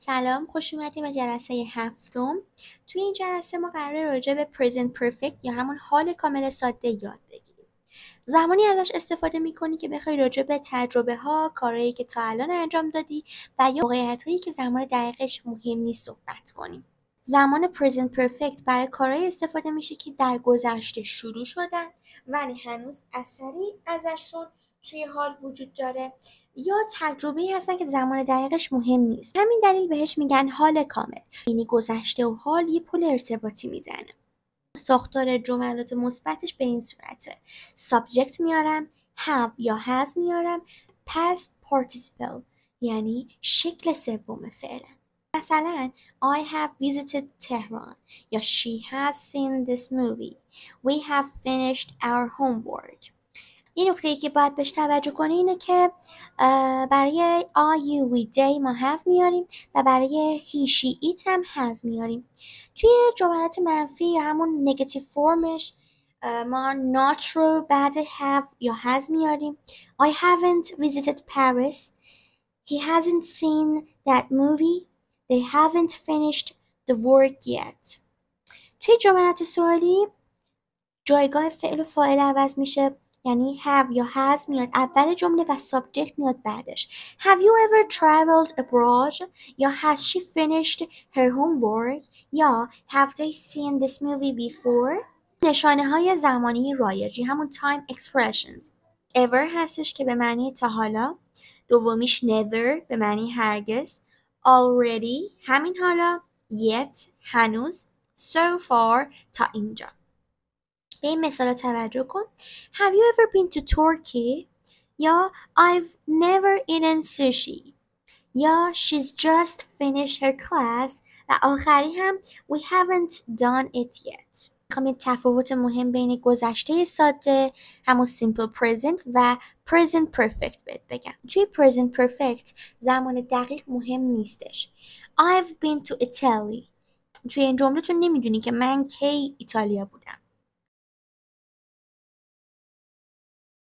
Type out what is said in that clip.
سلام، خوش اومدیم به جلسه هفتم. توی این جلسه ما قراره راجع به present perfect یا همون حال کامل ساده یاد بگیریم. زمانی ازش استفاده میکنی که بخوای راجع به تجربه ها، کارهایی که تا الان انجام دادی و یا موقعیت هایی که زمان دقیقش مهم نیست صحبت کنیم. زمان present perfect برای کارهایی استفاده میشه که در گذشته شروع شدن ولی هنوز اثری ازشون توی حال وجود داره یا تجربه‌ای هستن که زمان دقیقش مهم نیست. همین دلیل بهش میگن حال کامل. یعنی گذشته و حال یه پل ارتباطی میزنه. ساختار جملات مثبتش به این صورته. subject میارم، have یا has میارم، past participle یعنی شکل سوم فعله. مثلا I have visited Tehran یا she has seen this movie. We have finished our homework. این نکته‌ای که باید بهش توجه کنی اینه که برای I, you, we, they ما have میاریم و برای he, she, it هم has میاریم. توی جملات منفی یا همون negative فرمش ما not رو بعد have یا has میاریم. I haven't visited Paris. He hasn't seen that movie. They haven't finished the work yet. توی جملات سوالی جایگاه فعل و فاعل عوض میشه، یعنی have یا has میاد اول جمله و subject میاد بعدش. Have you ever traveled abroad؟ یا has she finished her homework؟ یا have they seen this movie before؟ نشانه های زمانی رایجی همون time expressions. ever هستش که به معنی تا حالا، دومیش never به معنی هرگز، already همین حالا، yet هنوز، so far تا اینجا. به این مثال توجه کن. Have you ever been to Turkey؟ یا I've never eaten sushi. یا she's just finished her class. و آخری هم we haven't done it yet. میخوام یه تفاوت مهم بین گذشته ساده همون simple present و present perfect بگم. توی present perfect زمان دقیق مهم نیستش. I've been to Italy. توی این جمله تو نمیدونی که من کی ایتالیا بودم.